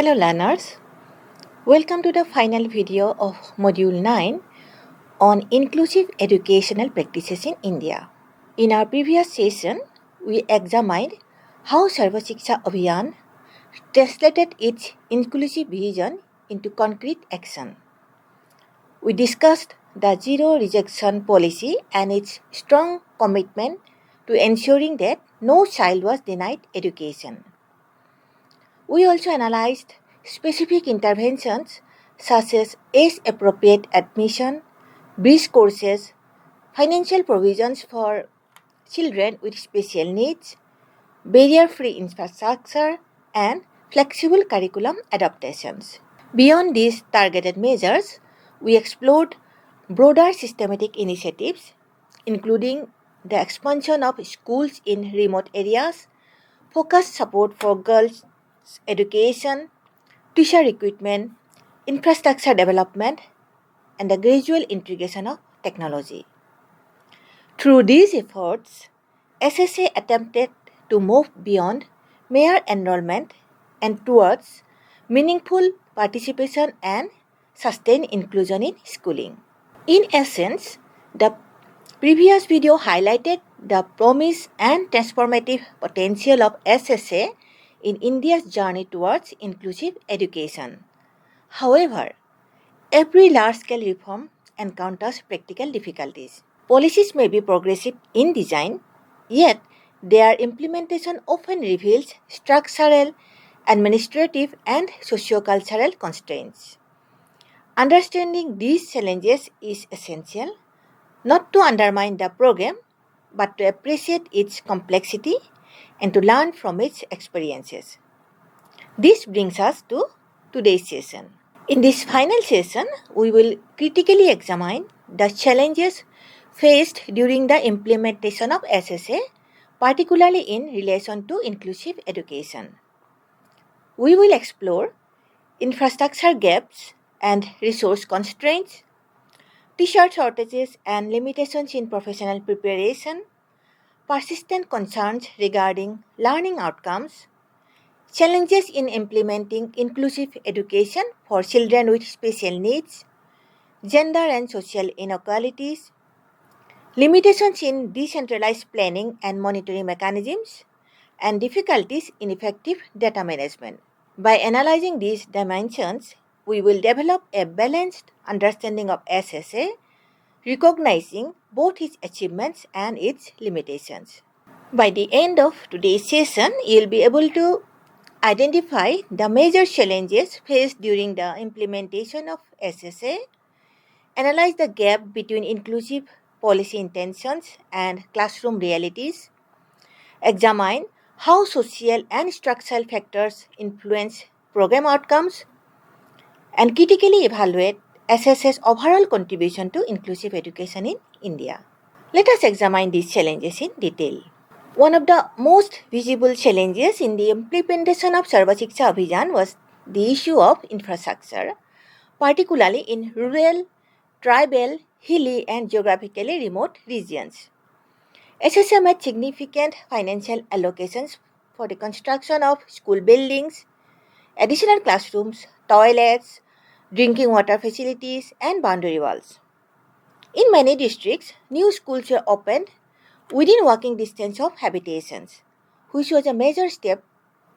Hello learners, welcome to the final video of Module 9 on Inclusive Educational Practices in India. In our previous session, we examined how Sarva Shiksha Abhiyan translated its inclusive vision into concrete action. We discussed the zero rejection policy and its strong commitment to ensuring that no child was denied education. We also analyzed specific interventions such as age-appropriate admission, bridge courses, financial provisions for children with special needs, barrier-free infrastructure, and flexible curriculum adaptations. Beyond these targeted measures, we explored broader systematic initiatives, including the expansion of schools in remote areas, focused support for girls' education, teacher recruitment, infrastructure development, and the gradual integration of technology. Through these efforts, SSA attempted to move beyond mere enrollment and towards meaningful participation and sustained inclusion in schooling. In essence, the previous video highlighted the promise and transformative potential of SSA in India's journey towards inclusive education. However, every large-scale reform encounters practical difficulties. Policies may be progressive in design, yet their implementation often reveals structural, administrative, and socio-cultural constraints. Understanding these challenges is essential, not to undermine the program, but to appreciate its complexity and to learn from its experiences. This brings us to today's session. In this final session, we will critically examine the challenges faced during the implementation of SSA, particularly in relation to inclusive education. We will explore infrastructure gaps and resource constraints, teacher shortages and limitations in professional preparation, persistent concerns regarding learning outcomes, challenges in implementing inclusive education for children with special needs, gender and social inequalities, limitations in decentralized planning and monitoring mechanisms, and difficulties in effective data management. By analyzing these dimensions, we will develop a balanced understanding of SSA, recognizing both its achievements and its limitations. By the end of today's session, you'll be able to identify the major challenges faced during the implementation of SSA, analyze the gap between inclusive policy intentions and classroom realities, examine how social and structural factors influence program outcomes, and critically evaluate SSA's overall contribution to inclusive education in India. Let us examine these challenges in detail. One of the most visible challenges in the implementation of Sarva Shiksha Abhiyan was the issue of infrastructure, particularly in rural, tribal, hilly, and geographically remote regions. SSA made significant financial allocations for the construction of school buildings, additional classrooms, toilets, drinking water facilities, and boundary walls. In many districts, new schools were opened within walking distance of habitations, which was a major step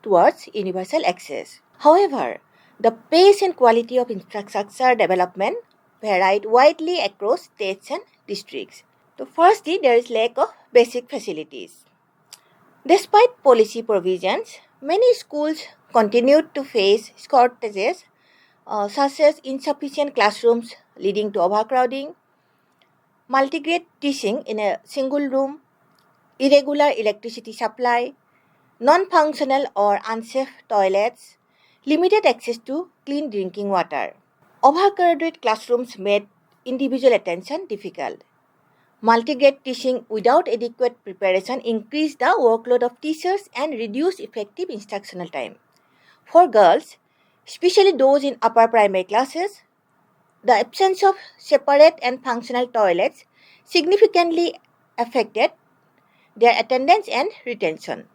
towards universal access. However, the pace and quality of infrastructure development varied widely across states and districts. So firstly, there is lack of basic facilities. Despite policy provisions, many schools continued to face shortages such as insufficient classrooms leading to overcrowding, multi-grade teaching in a single room, irregular electricity supply, non-functional or unsafe toilets, limited access to clean drinking water. Overcrowded classrooms made individual attention difficult. Multi-grade teaching without adequate preparation increased the workload of teachers and reduced effective instructional time. For girls, especially those in upper primary classes, the absence of separate and functional toilets significantly affected their attendance and retention.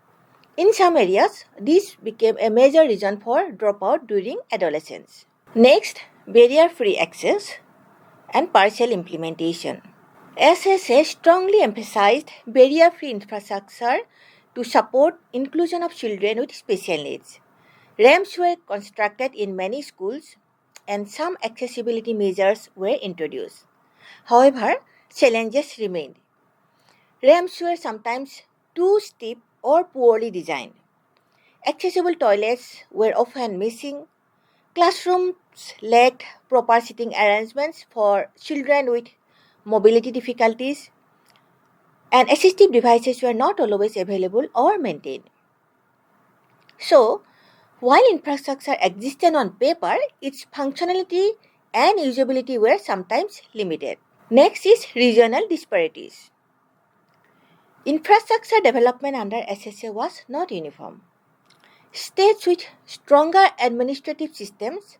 In some areas, this became a major reason for dropout during adolescence. Next, barrier-free access and partial implementation. SSA strongly emphasized barrier-free infrastructure to support inclusion of children with special needs. Ramps were constructed in many schools and some accessibility measures were introduced. However, challenges remained. Ramps were sometimes too steep or poorly designed. Accessible toilets were often missing. Classrooms lacked proper seating arrangements for children with mobility difficulties, and assistive devices were not always available or maintained. So, while infrastructure existed on paper, its functionality and usability were sometimes limited. Next is regional disparities. Infrastructure development under SSA was not uniform. States with stronger administrative systems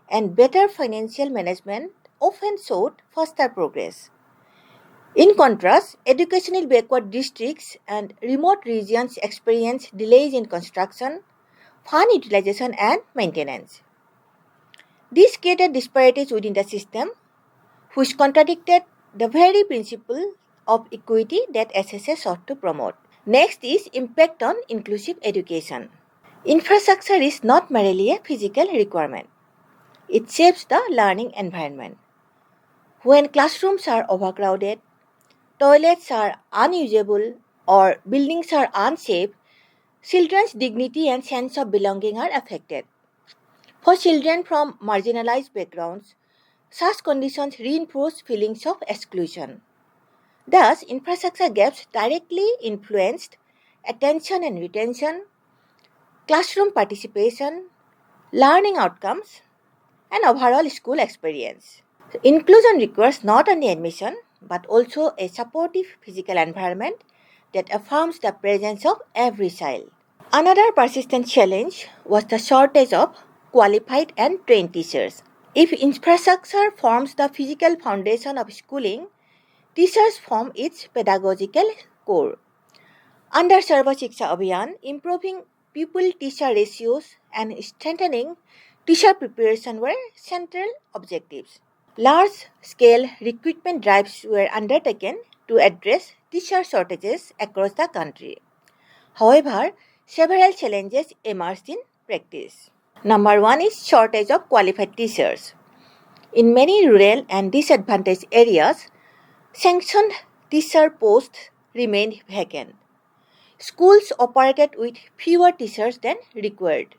and better financial management often showed faster progress. In contrast, educationally backward districts and remote regions experienced delays in construction, fund utilization, and maintenance. This created disparities within the system, which contradicted the very principle of equity that SSA sought to promote. Next is impact on inclusive education. Infrastructure is not merely a physical requirement. It shapes the learning environment. When classrooms are overcrowded, toilets are unusable, or buildings are unsafe, children's dignity and sense of belonging are affected. For children from marginalized backgrounds, such conditions reinforce feelings of exclusion. Thus, infrastructure gaps directly influenced attention and retention, classroom participation, learning outcomes, and overall school experience. Inclusion requires not only admission but also a supportive physical environment that affirms the presence of every child. Another persistent challenge was the shortage of qualified and trained teachers. If infrastructure forms the physical foundation of schooling, teachers form its pedagogical core. Under Sarva Shiksha Abhiyan, improving pupil-teacher ratios and strengthening teacher preparation were central objectives. Large-scale recruitment drives were undertaken to address teacher shortages across the country. However, several challenges emerged in practice. Number one is shortage of qualified teachers. In many rural and disadvantaged areas, sanctioned teacher posts remained vacant. Schools operated with fewer teachers than required.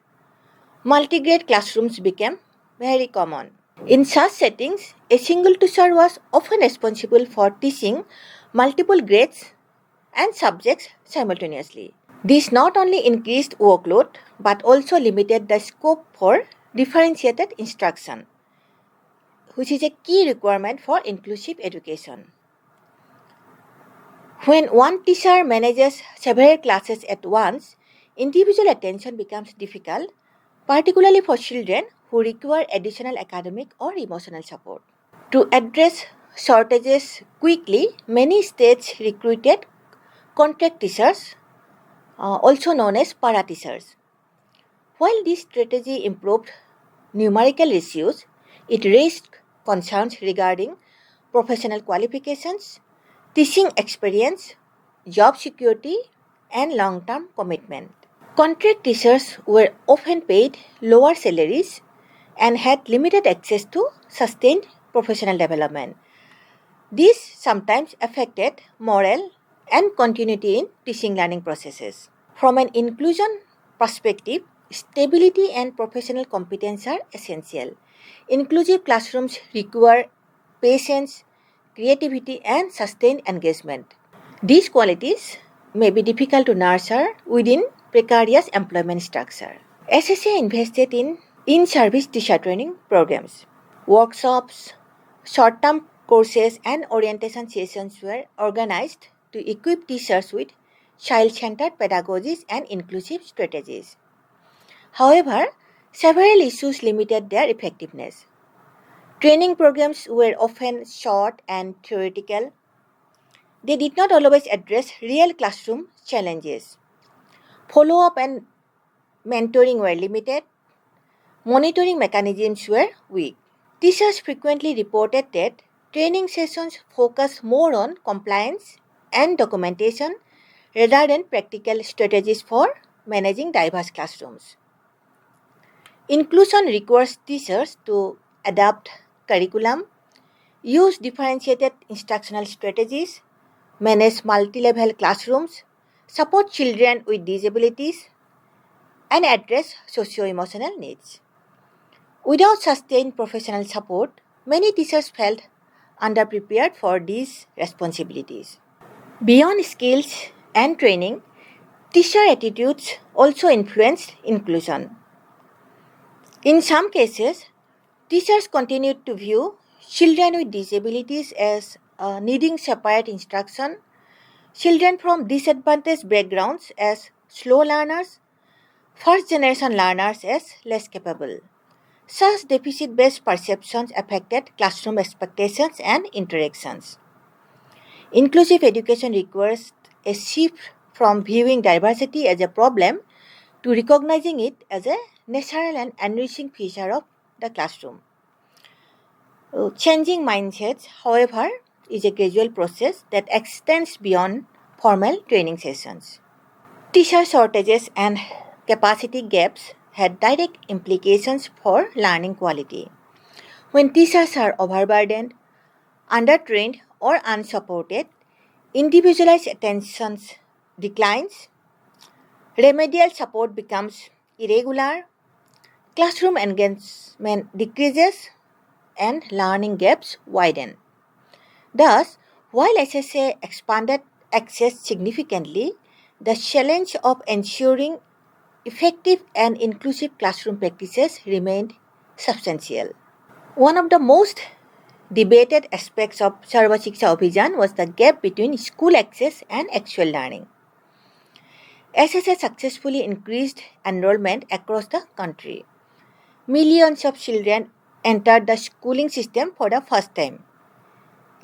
Multi-grade classrooms became very common. In such settings, a single teacher was often responsible for teaching multiple grades and subjects simultaneously. This not only increased workload but also limited the scope for differentiated instruction, which is a key requirement for inclusive education. When one teacher manages several classes at once, individual attention becomes difficult, particularly for children who require additional academic or emotional support. To address shortages quickly, many states recruited contract teachers, also known as para teachers. While this strategy improved numerical ratios, it raised concerns regarding professional qualifications, teaching experience, job security, and long-term commitment. Contract teachers were often paid lower salaries and had limited access to sustained professional development. This sometimes affected morale and continuity in teaching learning processes. From an inclusion perspective, stability and professional competence are essential. Inclusive classrooms require patience, creativity, and sustained engagement. These qualities may be difficult to nurture within precarious employment structure. SSA invested in in-service teacher training programs. Workshops, short-term courses, and orientation sessions were organized to equip teachers with child-centered pedagogies and inclusive strategies. However, several issues limited their effectiveness. Training programs were often short and theoretical. They did not always address real classroom challenges. Follow-up and mentoring were limited. Monitoring mechanisms were weak. Teachers frequently reported that training sessions focused more on compliance and documentation rather than practical strategies for managing diverse classrooms. Inclusion requires teachers to adapt curriculum, use differentiated instructional strategies, manage multi-level classrooms, support children with disabilities, and address socio-emotional needs. Without sustained professional support, many teachers felt underprepared for these responsibilities. Beyond skills and training, teacher attitudes also influenced inclusion. In some cases, teachers continued to view children with disabilities as needing separate instruction, children from disadvantaged backgrounds as slow learners, first generation learners as less capable. Such deficit based perceptions affected classroom expectations and interactions. Inclusive education requires a shift from viewing diversity as a problem to recognizing it as a natural and enriching feature of the classroom. Changing mindsets, however, is a gradual process that extends beyond formal training sessions. Teacher shortages and capacity gaps had direct implications for learning quality. When teachers are overburdened, undertrained, or unsupported, individualized attention declines, remedial support becomes irregular, classroom engagement decreases, and learning gaps widen. Thus, while SSA expanded access significantly, the challenge of ensuring effective and inclusive classroom practices remained substantial. One of the most debated aspects of Sarva Shiksha Abhijan was the gap between school access and actual learning. SSA successfully increased enrollment across the country. Millions of children entered the schooling system for the first time.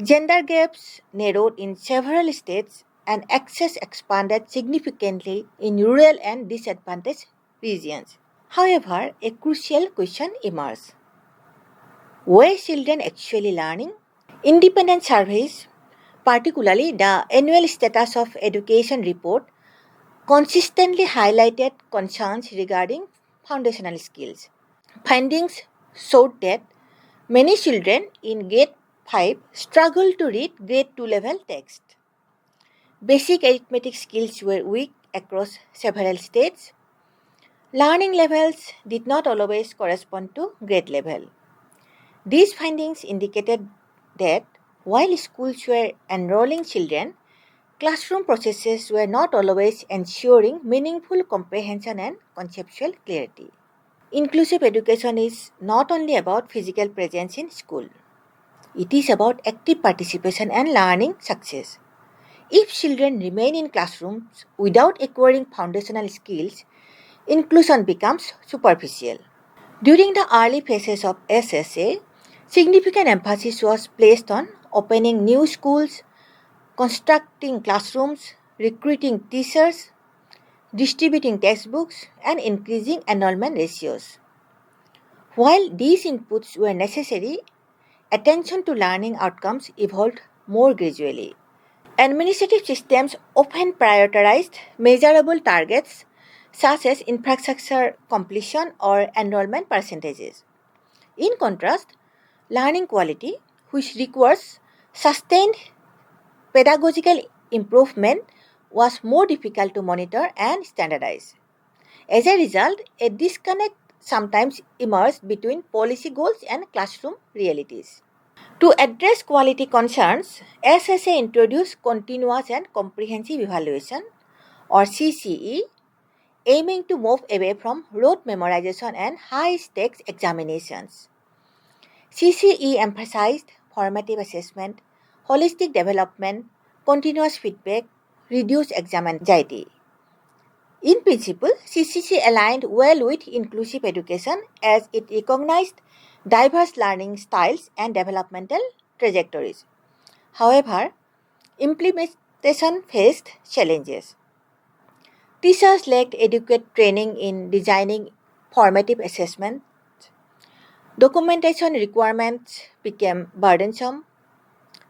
Gender gaps narrowed in several states and access expanded significantly in rural and disadvantaged regions. However, a crucial question emerged. Were children actually learning? Independent surveys, particularly the Annual Status of Education report, consistently highlighted concerns regarding foundational skills. Findings showed that many children in grade 5 struggle to read grade 2 level text. Basic arithmetic skills were weak across several states. Learning levels did not always correspond to grade level. These findings indicated that while schools were enrolling children, classroom processes were not always ensuring meaningful comprehension and conceptual clarity. Inclusive education is not only about physical presence in school. It is about active participation and learning success. If children remain in classrooms without acquiring foundational skills, inclusion becomes superficial. During the early phases of SSA, significant emphasis was placed on opening new schools, constructing classrooms, recruiting teachers, distributing textbooks, and increasing enrollment ratios. While these inputs were necessary, attention to learning outcomes evolved more gradually. Administrative systems often prioritized measurable targets such as infrastructure completion or enrollment percentages. In contrast, learning quality, which requires sustained pedagogical improvement, was more difficult to monitor and standardize. As a result, a disconnect sometimes emerged between policy goals and classroom realities. To address quality concerns, SSA introduced Continuous and Comprehensive Evaluation or CCE, aiming to move away from rote memorization and high-stakes examinations. CCE emphasized formative assessment, holistic development, continuous feedback, reduced exam anxiety. In principle, CCC aligned well with inclusive education as it recognized diverse learning styles and developmental trajectories. However, implementation faced challenges. Teachers lacked adequate training in designing formative assessment. Documentation requirements became burdensome.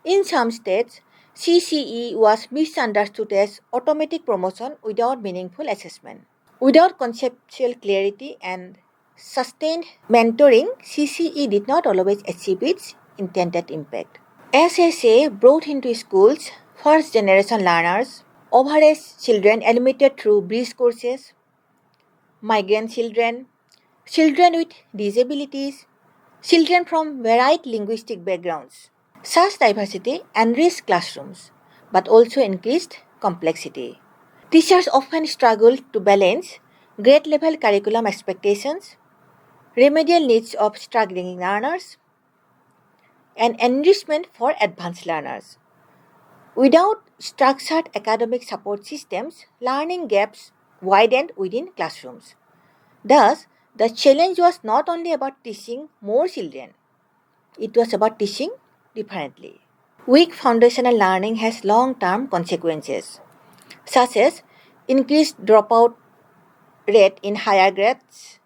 In some states, CCE was misunderstood as automatic promotion without meaningful assessment. Without conceptual clarity and sustained mentoring, CCE did not always achieve its intended impact. SSA brought into schools first generation learners, overage children admitted through bridge courses, migrant children, children with disabilities, children from varied linguistic backgrounds. Such diversity enriched classrooms but also increased complexity. Teachers often struggle to balance grade level curriculum expectations, remedial needs of struggling learners, and enrichment for advanced learners. Without structured academic support systems, learning gaps widened within classrooms. Thus, the challenge was not only about teaching more children, it was about teaching differently. Weak foundational learning has long-term consequences, such as increased dropout rate in higher grades,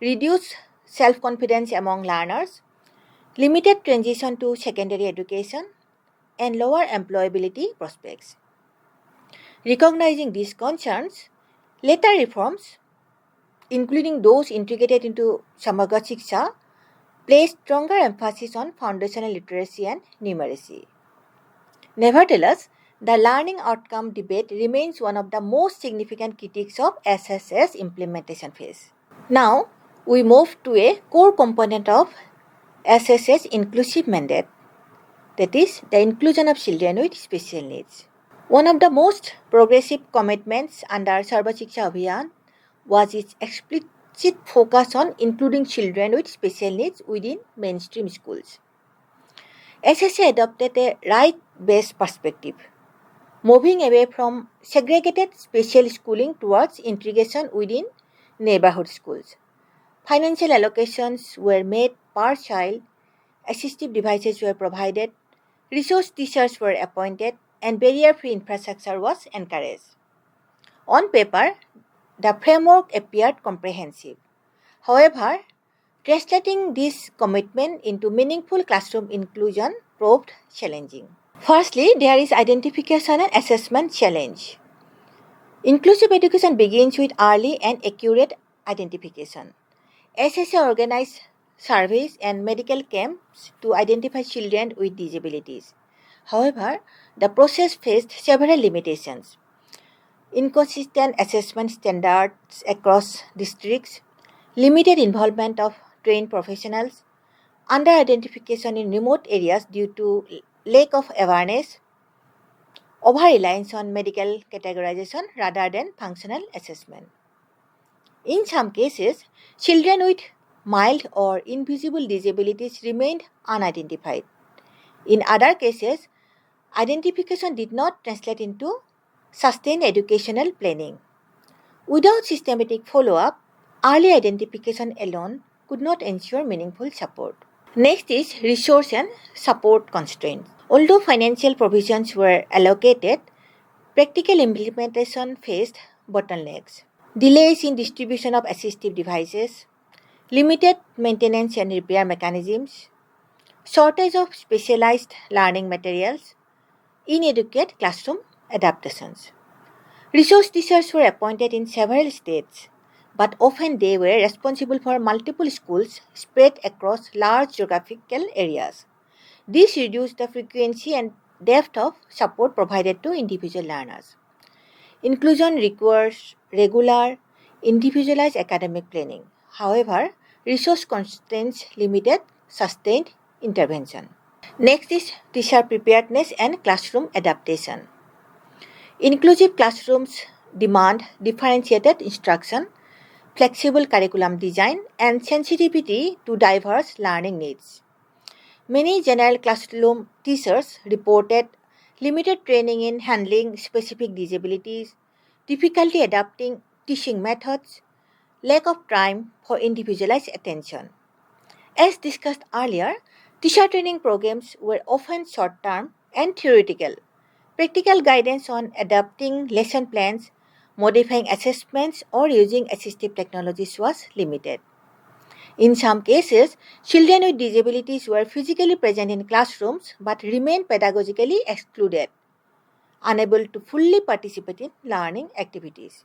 reduced self-confidence among learners, limited transition to secondary education, and lower employability prospects. Recognizing these concerns, later reforms, including those integrated into Samagra Shiksha, placed stronger emphasis on foundational literacy and numeracy. Nevertheless, the learning outcome debate remains one of the most significant critiques of SSS implementation phase. Now, we move to a core component of SSS inclusive mandate, that is, the inclusion of children with special needs. One of the most progressive commitments under Sarva Shiksha Abhiyan was its explicit focus on including children with special needs within mainstream schools. SSA adopted a right-based perspective, moving away from segregated special schooling towards integration within neighborhood schools. Financial allocations were made per child, assistive devices were provided, resource teachers were appointed, and barrier-free infrastructure was encouraged. On paper, the framework appeared comprehensive. However, translating this commitment into meaningful classroom inclusion proved challenging. Firstly, there is identification and assessment challenge. Inclusive education begins with early and accurate identification. SSA organized surveys and medical camps to identify children with disabilities. However, the process faced several limitations. Inconsistent assessment standards across districts, limited involvement of trained professionals, under-identification in remote areas due to lack of awareness, over-reliance on medical categorization rather than functional assessment. In some cases, children with mild or invisible disabilities remained unidentified. In other cases, identification did not translate into sustained educational planning. Without systematic follow-up, early identification alone could not ensure meaningful support. Next is resource and support constraints. Although financial provisions were allocated, practical implementation faced bottlenecks. Delays in distribution of assistive devices, limited maintenance and repair mechanisms, shortage of specialized learning materials, inadequate classroom adaptations. Resource teachers were appointed in several states, but often they were responsible for multiple schools spread across large geographical areas. This reduced the frequency and depth of support provided to individual learners. Inclusion requires regular, individualized academic planning. However, resource constraints limited sustained intervention. Next is teacher preparedness and classroom adaptation. Inclusive classrooms demand differentiated instruction, flexible curriculum design, and sensitivity to diverse learning needs. Many general classroom teachers reported limited training in handling specific disabilities, difficulty adapting teaching methods, lack of time for individualized attention. As discussed earlier, teacher training programs were often short-term and theoretical. Practical guidance on adapting lesson plans, modifying assessments or using assistive technologies was limited. In some cases, children with disabilities were physically present in classrooms but remained pedagogically excluded, unable to fully participate in learning activities.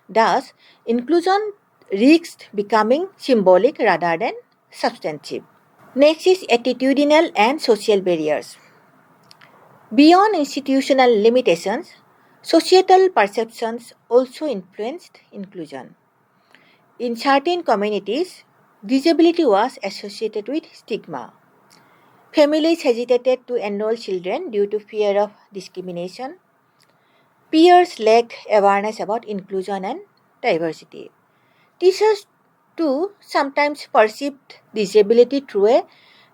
Thus, inclusion risked becoming symbolic rather than substantive. Next is attitudinal and social barriers. Beyond institutional limitations, societal perceptions also influenced inclusion. In certain communities, disability was associated with stigma. Families hesitated to enroll children due to fear of discrimination. Peers lacked awareness about inclusion and diversity. Teachers, too, sometimes perceived disability through a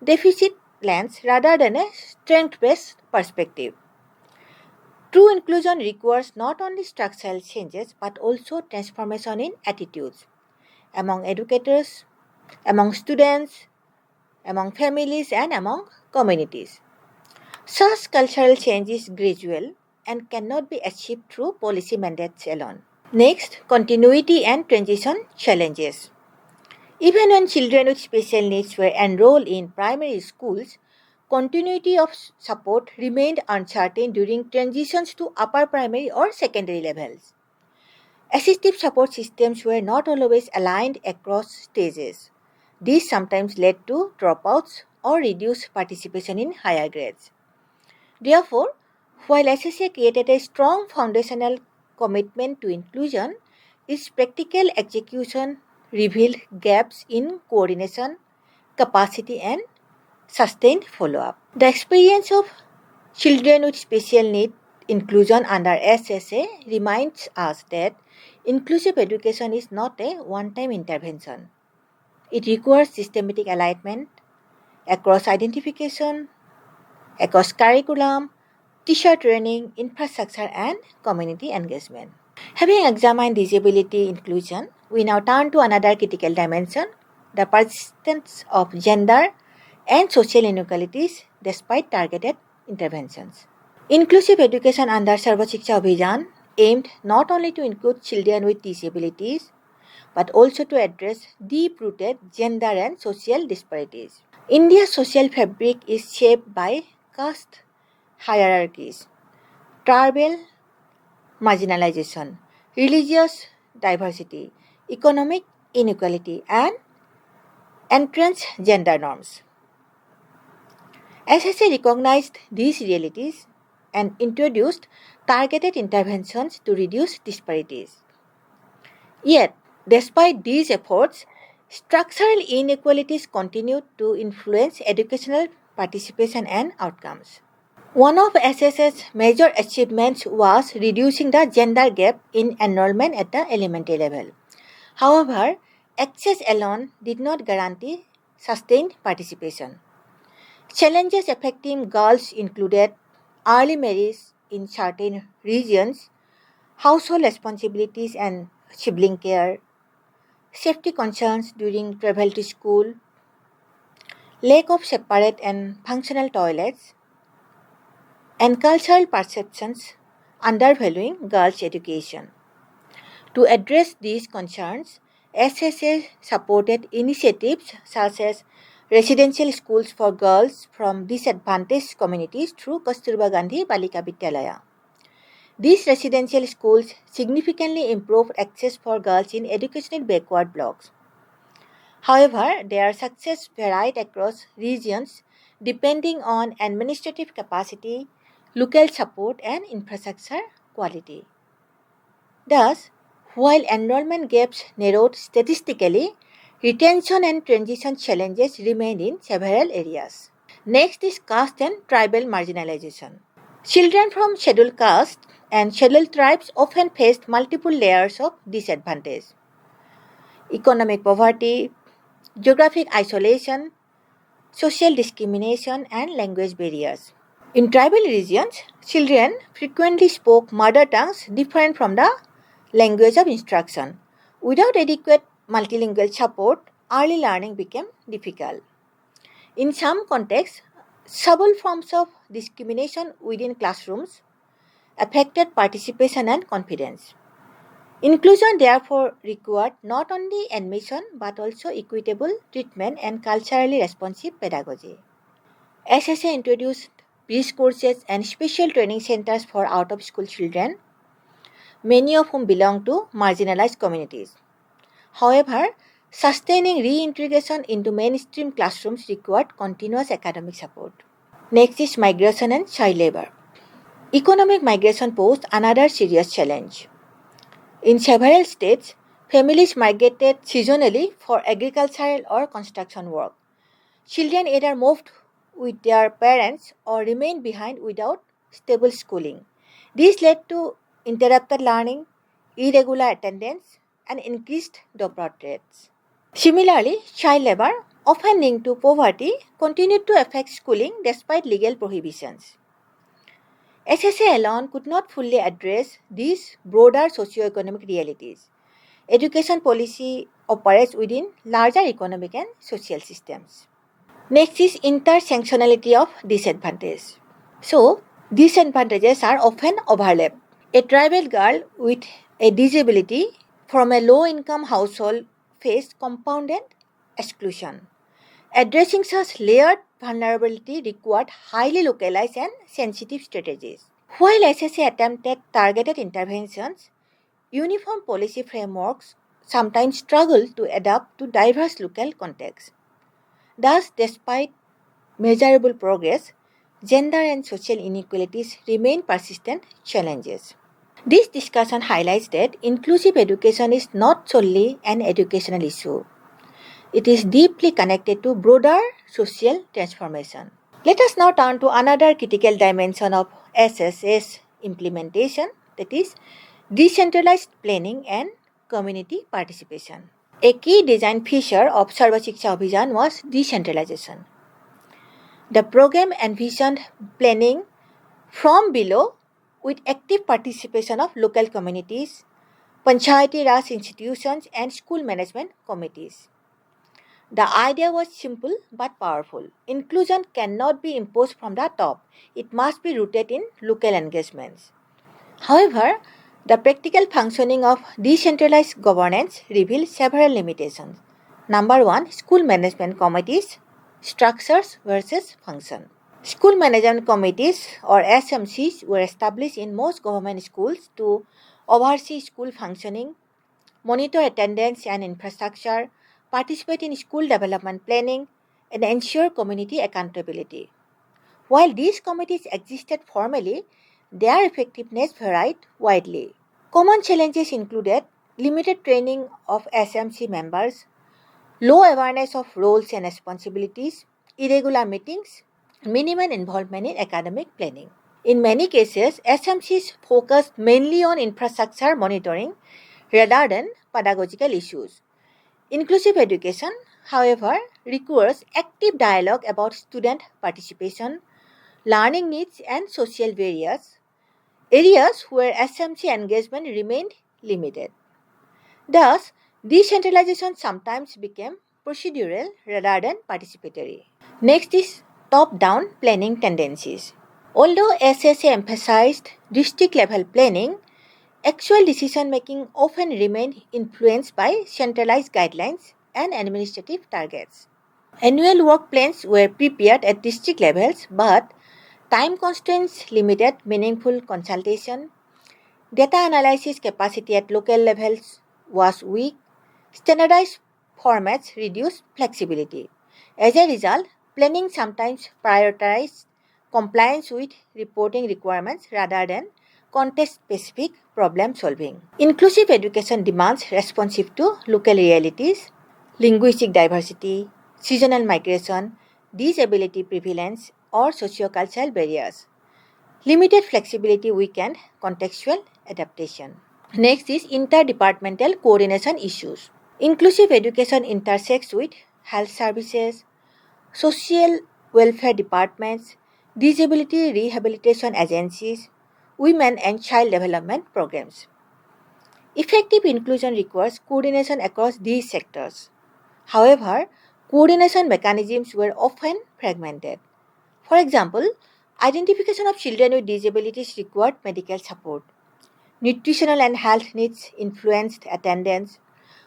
deficit lens rather than a strength-based perspective. True inclusion requires not only structural changes but also transformation in attitudes among educators, among students, among families, and among communities. Such cultural change is gradual and cannot be achieved through policy mandates alone. Next, continuity and transition challenges. Even when children with special needs were enrolled in primary schools, continuity of support remained uncertain during transitions to upper primary or secondary levels. Assistive support systems were not always aligned across stages. This sometimes led to dropouts or reduced participation in higher grades. Therefore, while SSA created a strong foundational commitment to inclusion, its practical execution revealed gaps in coordination, capacity, and sustained follow-up. The experience of children with special need inclusion under SSA reminds us that inclusive education is not a one-time intervention. It requires systematic alignment across identification, across curriculum, teacher training, infrastructure, and community engagement. Having examined disability inclusion, we now turn to another critical dimension, the persistence of gender and social inequalities despite targeted interventions. Inclusive education under Sarva Shiksha Abhiyan aimed not only to include children with disabilities but also to address deep-rooted gender and social disparities. India's social fabric is shaped by caste hierarchies, tribal marginalization, religious diversity, economic inequality, and entrenched gender norms. SSA recognized these realities and introduced targeted interventions to reduce disparities. Yet, despite these efforts, structural inequalities continued to influence educational participation and outcomes. One of SSA's major achievements was reducing the gender gap in enrollment at the elementary level. However, access alone did not guarantee sustained participation. Challenges affecting girls included early marriage in certain regions, household responsibilities and sibling care, safety concerns during travel to school, lack of separate and functional toilets, and cultural perceptions undervaluing girls' education. To address these concerns, SSA supported initiatives such as residential schools for girls from disadvantaged communities through Kasturba Gandhi Balika Vidyalaya. These residential schools significantly improved access for girls in educationally backward blocks. However, their success varied across regions depending on administrative capacity, local support, and infrastructure quality. Thus, while enrollment gaps narrowed statistically, retention and transition challenges remained in several areas. Next is caste and tribal marginalization. Children from scheduled castes and scheduled tribes often faced multiple layers of disadvantage: economic poverty, geographic isolation, social discrimination, and language barriers. In tribal regions, children frequently spoke mother tongues different from the language of instruction. Without adequate multilingual support, early learning became difficult. In some contexts, subtle forms of discrimination within classrooms affected participation and confidence. Inclusion therefore required not only admission but also equitable treatment and culturally responsive pedagogy. SSA introduced bridge courses and special training centers for out-of-school children, many of whom belong to marginalized communities. However, sustaining reintegration into mainstream classrooms required continuous academic support. Next is migration and child labor. Economic migration posed another serious challenge. In several states, families migrated seasonally for agricultural or construction work. Children either moved with their parents or remained behind without stable schooling. This led to interrupted learning, irregular attendance, and increased dropout rates. Similarly, child labor, often linked to poverty, continued to affect schooling despite legal prohibitions. SSA alone could not fully address these broader socioeconomic realities. Education policy operates within larger economic and social systems. Next is intersectionality of disadvantage. So, disadvantages are often overlapped. A tribal girl with a disability from a low-income household faced compounded exclusion. Addressing such layered vulnerability required highly localized and sensitive strategies. While SSA attempted targeted interventions, uniform policy frameworks sometimes struggle to adapt to diverse local contexts. Thus, despite measurable progress, gender and social inequalities remain persistent challenges. This discussion highlights that inclusive education is not solely an educational issue. It is deeply connected to broader social transformation. Let us now turn to another critical dimension of SSS implementation, that is, decentralized planning and community participation. A key design feature of Sarva Shiksha Abhijan was decentralization. The program envisioned planning from below with active participation of local communities, Panchayati Raj institutions, and school management committees. The idea was simple but powerful. Inclusion cannot be imposed from the top. It must be rooted in local engagements. However, the practical functioning of decentralized governance reveals several limitations. Number one, school management committees, structures versus function. School management committees or SMCs were established in most government schools to oversee school functioning, monitor attendance and infrastructure, participate in school development planning, and ensure community accountability. While these committees existed formally, their effectiveness varied widely. Common challenges included limited training of SMC members, low awareness of roles and responsibilities, irregular meetings, minimal involvement in academic planning. In many cases, SMCs focused mainly on infrastructure monitoring rather than pedagogical issues. Inclusive education, however, requires active dialogue about student participation, learning needs, and social barriers, areas where SMC engagement remained limited. Thus, decentralization sometimes became procedural rather than participatory. Next is top-down planning tendencies. Although SSA emphasized district level planning, actual decision making often remained influenced by centralized guidelines and administrative targets. Annual work plans were prepared at district levels, but time constraints limited meaningful consultation. Data analysis capacity at local levels was weak. Standardized formats reduced flexibility. As a result, planning sometimes prioritized compliance with reporting requirements rather than context-specific problem solving. Inclusive education demands responsive to local realities, linguistic diversity, seasonal migration, disability prevalence, or sociocultural barriers. Limited flexibility weakened contextual adaptation. Next is interdepartmental coordination issues. Inclusive education intersects with health services, social welfare departments, disability rehabilitation agencies, women and child development programs. Effective inclusion requires coordination across these sectors. However, coordination mechanisms were often fragmented. For example, identification of children with disabilities required medical support. nutritional and health needs influenced attendance,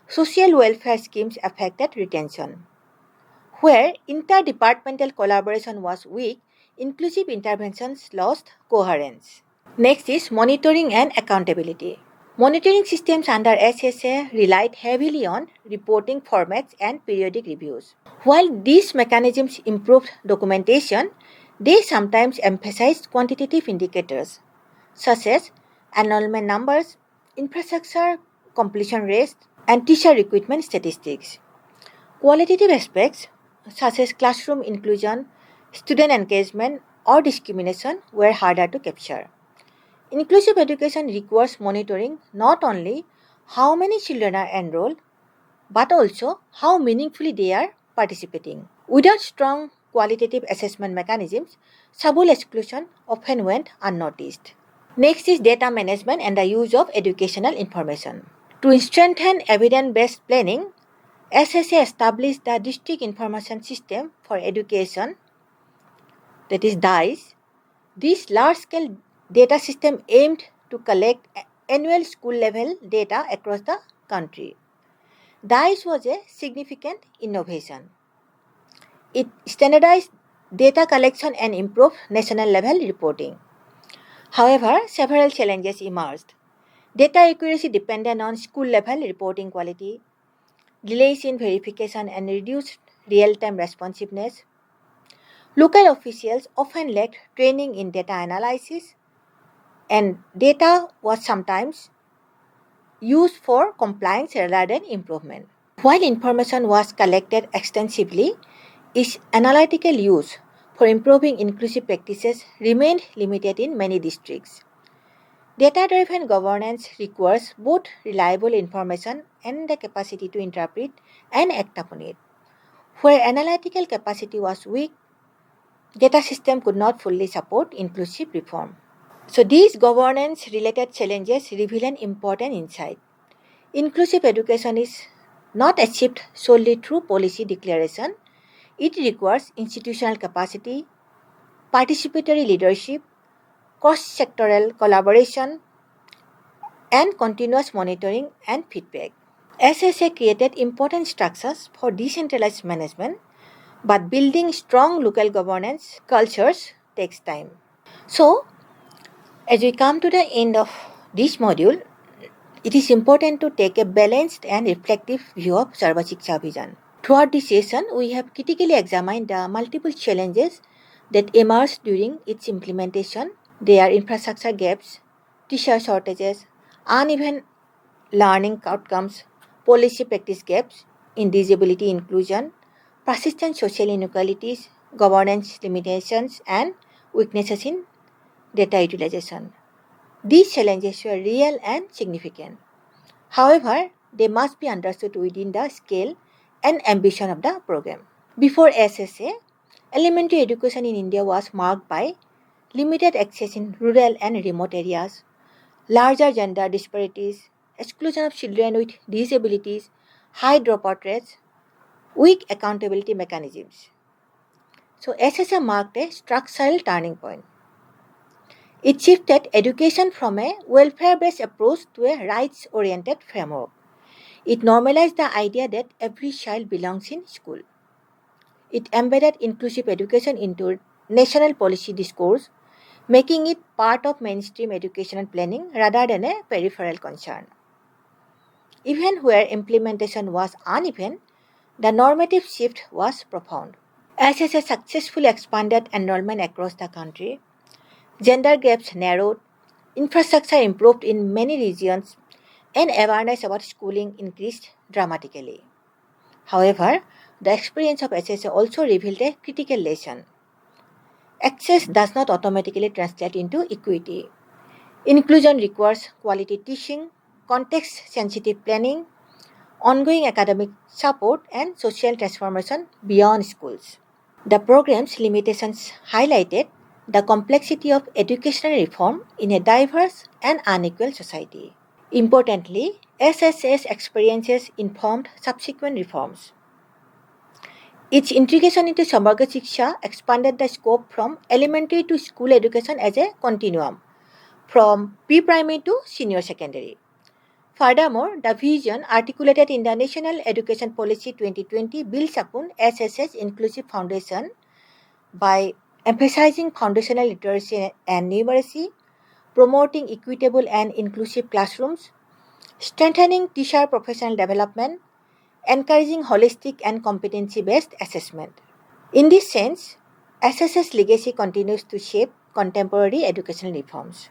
social welfare schemes affected retention. Where interdepartmental collaboration was weak, inclusive interventions lost coherence. Next is monitoring and accountability. Monitoring systems under SSA relied heavily on reporting formats and periodic reviews. While these mechanisms improved documentation, they sometimes emphasized quantitative indicators such as enrollment numbers, infrastructure completion rates, and teacher recruitment statistics. Qualitative aspects such as classroom inclusion, student engagement, or discrimination were harder to capture. Inclusive education requires monitoring not only how many children are enrolled, but also how meaningfully they are participating. Without strong qualitative assessment mechanisms, school exclusion often went unnoticed. Next is data management and the use of educational information. To strengthen evidence-based planning, SSA established the District Information System for Education, that is DICE. This large-scale data system aimed to collect annual school-level data across the country. DICE was a significant innovation. It standardized data collection and improved national-level reporting. However, several challenges emerged. Data accuracy depended on school-level reporting quality, delays in verification, and reduced real-time responsiveness. Local officials often lacked training in data analysis, and data was sometimes used for compliance rather than improvement. While information was collected extensively, its analytical use for improving inclusive practices remained limited in many districts. Data-driven governance requires both reliable information and the capacity to interpret and act upon it. Where analytical capacity was weak, data system could not fully support inclusive reform. So these governance-related challenges reveal an important insight. Inclusive education is not achieved solely through policy declaration. It requires institutional capacity, participatory leadership, cross-sectoral collaboration, and continuous monitoring and feedback. SSA created important structures for decentralized management, but building strong local governance cultures takes time. So, as we come to the end of this module, it is important to take a balanced and reflective view of Sarva Shiksha Abhiyan. Throughout this session, we have critically examined the multiple challenges that emerged during its implementation. They are infrastructure gaps, teacher shortages, uneven learning outcomes, policy practice gaps in disability inclusion, persistent social inequalities, governance limitations, and weaknesses in data utilization. These challenges were real and significant. However, they must be understood within the scale and ambition of the program. Before SSA, elementary education in India was marked by limited access in rural and remote areas, larger gender disparities, exclusion of children with disabilities, high dropout rates, weak accountability mechanisms. So SSA marked a structural turning point. It shifted education from a welfare-based approach to a rights-oriented framework. It normalized the idea that every child belongs in school. It embedded inclusive education into national policy discourse, making it part of mainstream educational planning rather than a peripheral concern. Even where implementation was uneven, the normative shift was profound. SSA successfully expanded enrollment across the country, gender gaps narrowed, infrastructure improved in many regions, and awareness about schooling increased dramatically. However, the experience of SSA also revealed a critical lesson. Access does not automatically translate into equity. Inclusion requires quality teaching, context-sensitive planning, ongoing academic support, and social transformation beyond schools. The program's limitations highlighted the complexity of educational reform in a diverse and unequal society. Importantly, SSA's experiences informed subsequent reforms. Its integration into Samarga Shiksha expanded the scope from elementary to school education as a continuum, from pre-primary to senior secondary. Furthermore, the vision articulated in the National Education Policy 2020 builds upon SSS Inclusive Foundation by emphasizing foundational literacy and numeracy, promoting equitable and inclusive classrooms, strengthening teacher professional development, encouraging holistic and competency-based assessment. In this sense, SSS legacy continues to shape contemporary educational reforms.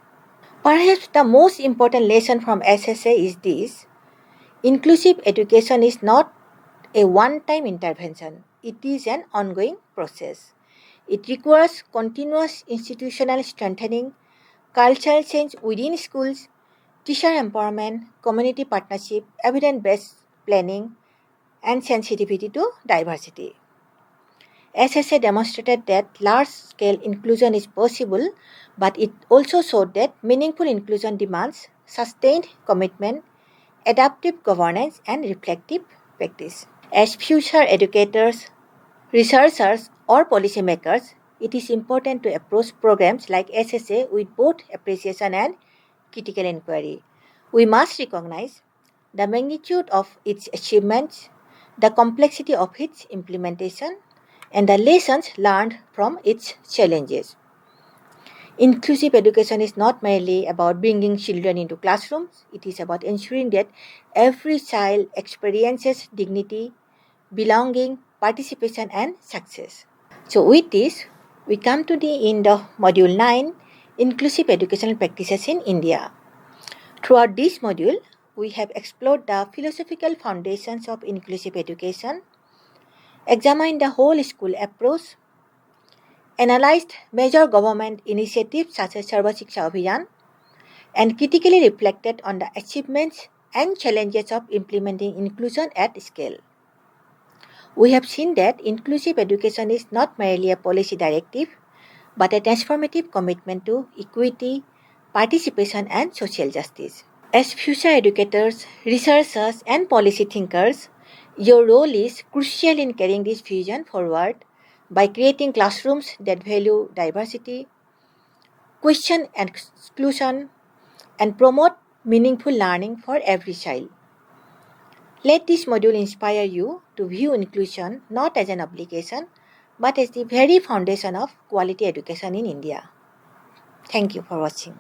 Perhaps the most important lesson from SSA is this: inclusive education is not a one-time intervention. It is an ongoing process. It requires continuous institutional strengthening, cultural change within schools, teacher empowerment, community partnership, evidence-based planning, and sensitivity to diversity. SSA demonstrated that large-scale inclusion is possible, but it also showed that meaningful inclusion demands sustained commitment, adaptive governance, and reflective practice. As future educators, researchers, or policymakers, it is important to approach programs like SSA with both appreciation and critical inquiry. We must recognize the magnitude of its achievements, the complexity of its implementation, and the lessons learned from its challenges. Inclusive education is not merely about bringing children into classrooms, it is about ensuring that every child experiences dignity, belonging, participation, and success. So, with this, we come to the end of Module 9, Inclusive Educational Practices in India. Throughout this module, we have explored the philosophical foundations of inclusive education, examined the whole school approach, analyzed major government initiatives such as Sarva Shiksha Abhiyan, and critically reflected on the achievements and challenges of implementing inclusion at scale. We have seen that inclusive education is not merely a policy directive, but a transformative commitment to equity, participation, and social justice. As future educators, researchers, and policy thinkers, your role is crucial in carrying this vision forward by creating classrooms that value diversity, question exclusion, and promote meaningful learning for every child. Let this module inspire you to view inclusion not as an obligation, but as the very foundation of quality education in India. Thank you for watching.